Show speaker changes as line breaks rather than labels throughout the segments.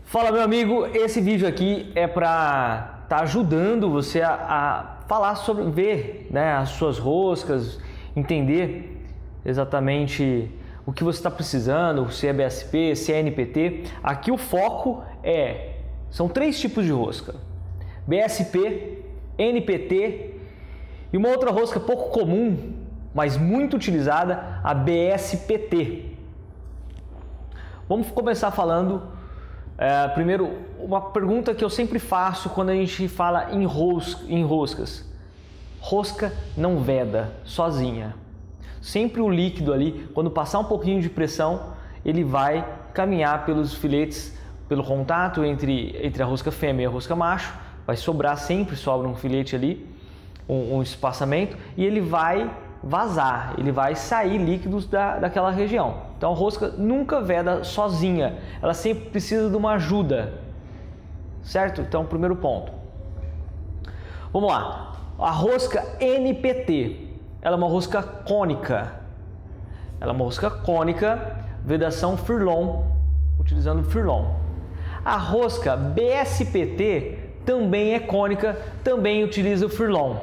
Fala, meu amigo, esse vídeo aqui é para estar ajudando você a falar sobre, ver, né, as suas roscas, entender exatamente o que você está precisando, se é BSP, se é NPT. Aqui o foco são três tipos de rosca: BSP, NPT e uma outra rosca pouco comum, mas muito utilizada, a BSPT. Vamos começar falando primeiro, uma pergunta que eu sempre faço quando a gente fala em roscas. Rosca não veda sozinha. Sempre o líquido ali, quando passar um pouquinho de pressão, ele vai caminhar pelos filetes, pelo contato entre a rosca fêmea e a rosca macho, vai sobrar, sempre sobra um filete ali, um espaçamento, e ele vai vazar, ele vai sair líquidos daquela região. Então a rosca nunca veda sozinha, ela sempre precisa de uma ajuda, certo? Então, primeiro ponto. Vamos lá, a rosca NPT, ela é uma rosca cônica. Ela é uma rosca cônica, vedação Furlong, utilizando Furlong. A rosca BSPT também é cônica, também utiliza o Furlong.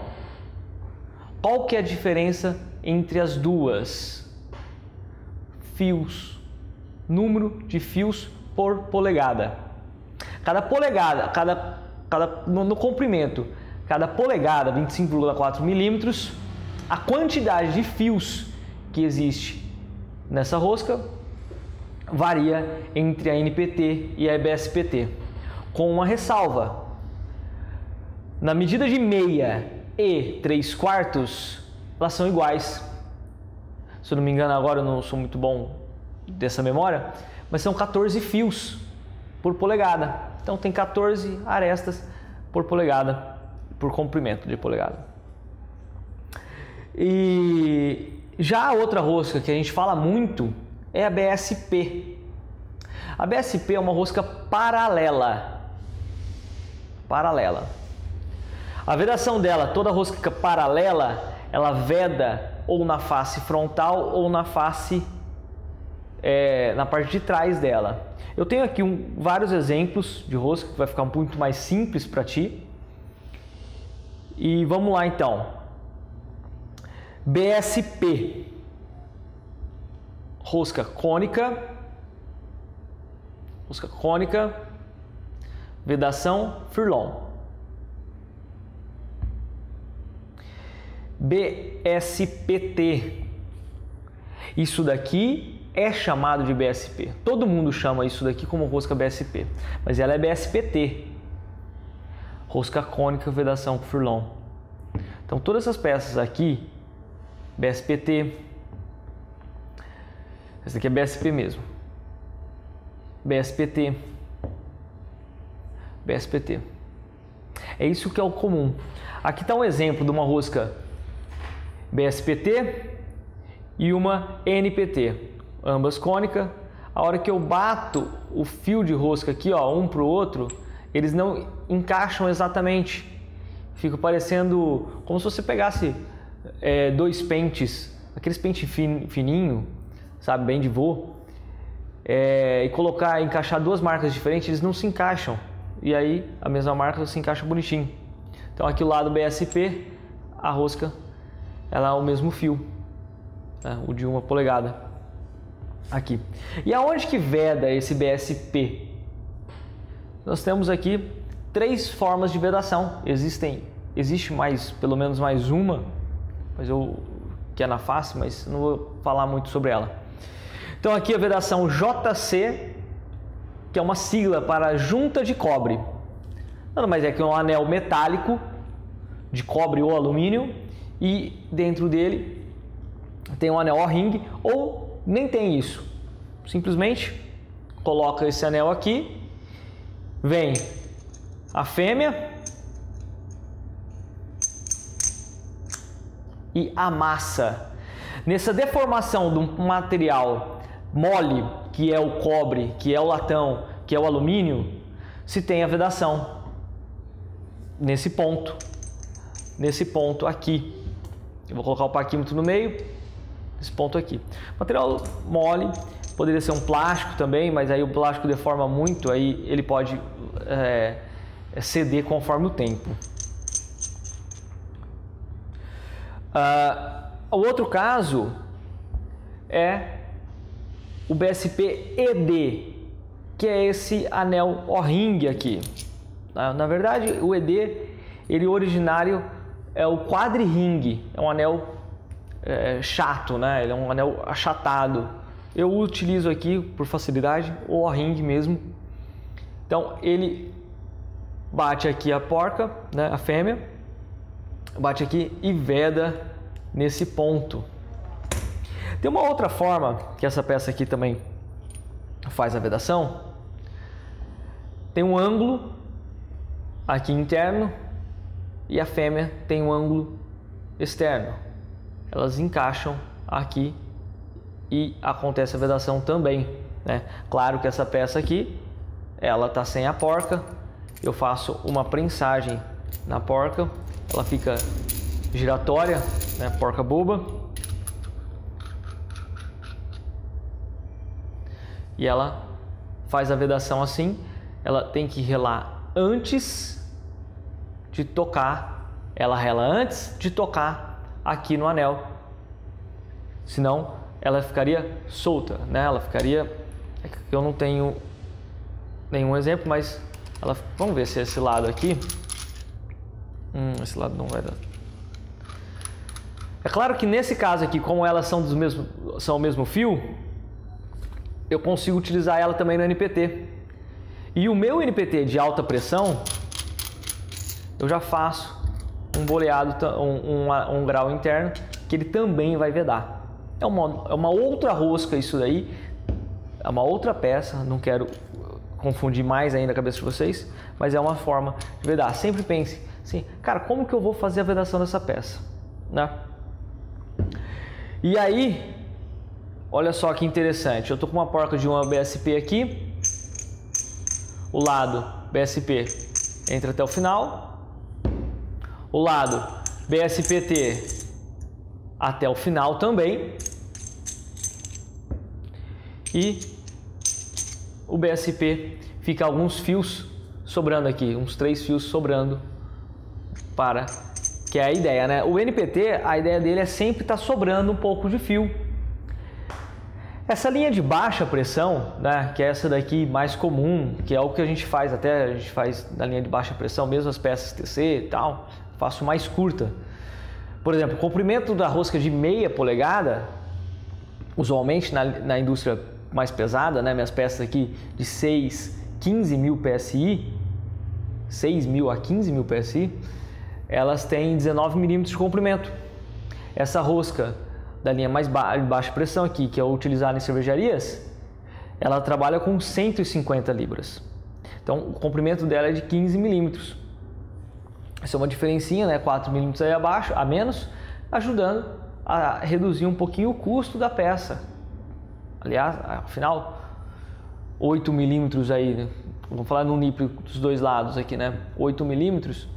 Qual que é a diferença entre as duas? Fios, número de fios por polegada. Cada polegada, no comprimento, cada polegada, 25,4 milímetros, a quantidade de fios que existe nessa rosca varia entre a NPT e a BSPT, com uma ressalva. Na medida de meia e 3/4, elas são iguais. Se eu não me engano, agora eu não sou muito bom dessa memória, mas são 14 fios por polegada. Então tem 14 arestas por polegada, por comprimento de polegada. E já a outra rosca que a gente fala muito é a BSP. A BSP é uma rosca paralela. A vedação dela, toda rosca paralela, ela veda ou na face frontal ou na face, na parte de trás dela. Eu tenho aqui vários exemplos de rosca que vai ficar muito mais simples para ti. E vamos lá então. BSP, rosca cônica, vedação Furlong. BSPT, isso daqui é chamado de BSP. Todo mundo chama isso daqui como rosca BSP, mas ela é BSPT, rosca cônica, vedação Furlong. Então todas essas peças aqui, BSPT, essa daqui é BSP mesmo, BSPT, é isso que é o comum. Aqui está um exemplo de uma rosca BSPT e uma NPT, ambas cônicas. A hora que eu bato o fio de rosca aqui, ó, um para o outro, eles não encaixam exatamente. Fica parecendo como se você pegasse dois pentes, aqueles pentes fininho, sabe, bem de vô, e encaixar duas marcas diferentes, eles não se encaixam. E aí a mesma marca se encaixa bonitinho. Então aqui o lado BSP, a rosca, ela é o mesmo fio, né? O de 1 polegada aqui. E aonde que veda esse BSP? Nós temos aqui três formas de vedação. Existe pelo menos mais uma, que é na face, mas não vou falar muito sobre ela. Então aqui a vedação JC, que é uma sigla para junta de cobre. Nada mais é que um anel metálico de cobre ou alumínio, e dentro dele tem um anel O-ring, ou nem tem isso. Simplesmente coloca esse anel aqui, vem a fêmea e amassa. Nessa deformação de um material mole, que é o cobre, que é o latão, que é o alumínio, se tem a vedação nesse ponto aqui. Eu vou colocar o parquímetro no meio, esse ponto aqui. Material mole, Poderia ser um plástico também, mas aí o plástico deforma muito, aí ele pode ceder conforme o tempo. O outro caso é o BSP ED, que é esse anel O-ring aqui. Na verdade, o ED, ele originário é o quadri-ring, é um anel chato, né? Ele é um anel achatado. Eu utilizo aqui, por facilidade, o O-ring mesmo. Então, ele bate aqui a porca, né, a fêmea, bate aqui e veda nesse ponto. Tem uma outra forma que essa peça aqui também faz a vedação. Tem um ângulo aqui interno e a fêmea tem um ângulo externo. Elas encaixam aqui e acontece a vedação também, né? Claro que essa peça aqui, ela tá sem a porca. Eu faço uma prensagem na porca, ela fica giratória, né? Porca boba. E ela faz a vedação assim. Ela tem que relar antes de tocar. Ela rela antes de tocar aqui no anel. Senão ela ficaria solta, né? Ela ficaria... Eu não tenho nenhum exemplo, mas ela... Vamos ver se esse lado aqui... esse lado não vai dar. É claro que nesse caso aqui, como elas são o mesmo fio, eu consigo utilizar ela também no NPT. E o meu NPT de alta pressão, eu já faço um boleado, um grau interno, que ele também vai vedar. É uma outra rosca isso daí, é uma outra peça, não quero confundir mais ainda a cabeça de vocês, mas é uma forma de vedar. Sempre pense assim, cara, como que eu vou fazer a vedação dessa peça, né? E aí, olha só que interessante, eu tô com uma porca de uma BSP aqui, o lado BSP entra até o final, o lado BSPT até o final também, e o BSP fica alguns fios sobrando aqui, uns 3 fios sobrando para, que é a ideia, né? O NPT, a ideia dele é sempre estar sobrando um pouco de fio. Essa linha de baixa pressão, né, que é essa daqui mais comum, que é o que a gente faz, até a gente faz na linha de baixa pressão, mesmo as peças TC e tal, faço mais curta. Por exemplo, o comprimento da rosca de meia polegada, usualmente na indústria mais pesada, né, minhas peças aqui de 15 mil PSI, 6 mil a 15 mil PSI, elas têm 19 milímetros de comprimento. Essa rosca da linha mais baixa pressão aqui, que é utilizada em cervejarias, ela trabalha com 150 libras. Então, o comprimento dela é de 15 milímetros. Essa é uma diferencinha, né? 4 milímetros aí abaixo, a menos, ajudando a reduzir um pouquinho o custo da peça. Aliás, afinal, 8 milímetros aí, né? Vamos falar no NIP dos dois lados aqui, né? 8 milímetros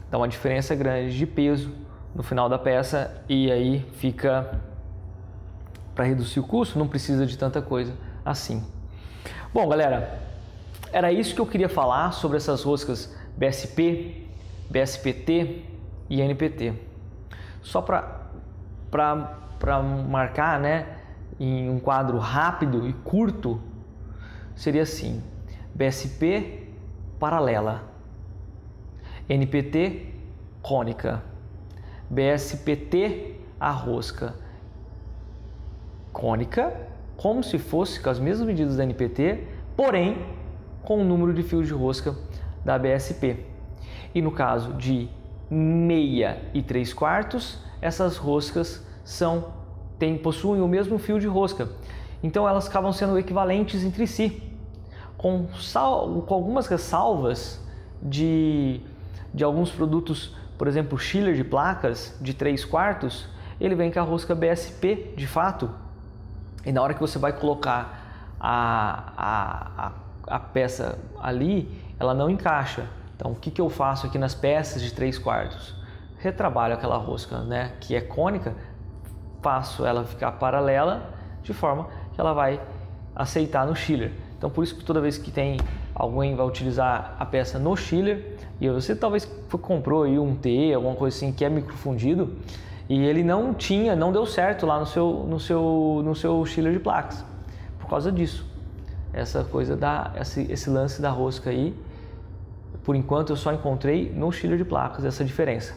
dá uma diferença grande de peso no final da peça e aí fica, para reduzir o custo, não precisa de tanta coisa assim. Bom, galera, era isso que eu queria falar sobre essas roscas BSP, BSPT e NPT. Só para marcar, né, em um quadro rápido e curto, seria assim: BSP paralela, NPT cônica, BSPT a rosca cônica, como se fosse com as mesmas medidas da NPT, porém com o número de fios de rosca da BSP. E no caso de meia e 3/4, essas roscas possuem o mesmo fio de rosca. Então elas acabam sendo equivalentes entre si, com algumas ressalvas de alguns produtos. Por exemplo, o chiller de placas de 3/4, ele vem com a rosca BSP de fato. E na hora que você vai colocar a peça ali, ela não encaixa. Então, o que eu faço aqui nas peças de 3/4? Retrabalho aquela rosca, né, que é cônica, faço ela ficar paralela, de forma que ela vai aceitar no chiller. Então por isso que toda vez que tem alguém vai utilizar a peça no chiller, e você talvez comprou aí um T, alguma coisa assim que é microfundido, e ele não deu certo lá no seu chiller de placas, por causa disso. Essa coisa esse lance da rosca aí, por enquanto eu só encontrei no chiller de placas essa diferença.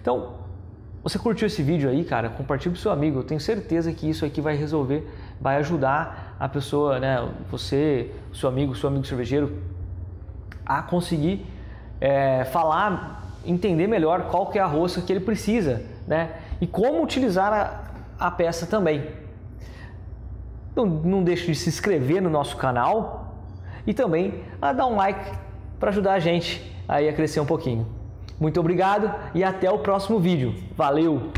Então, você curtiu esse vídeo aí, cara? Compartilhe com seu amigo. Eu tenho certeza que isso aqui vai resolver, vai ajudar a pessoa, né? Você, seu amigo cervejeiro, a conseguir entender melhor qual que é a rosca que ele precisa, né? E como utilizar a peça também. Não deixe de se inscrever no nosso canal e também dar um like para ajudar a gente aí a crescer um pouquinho. Muito obrigado e até o próximo vídeo. Valeu!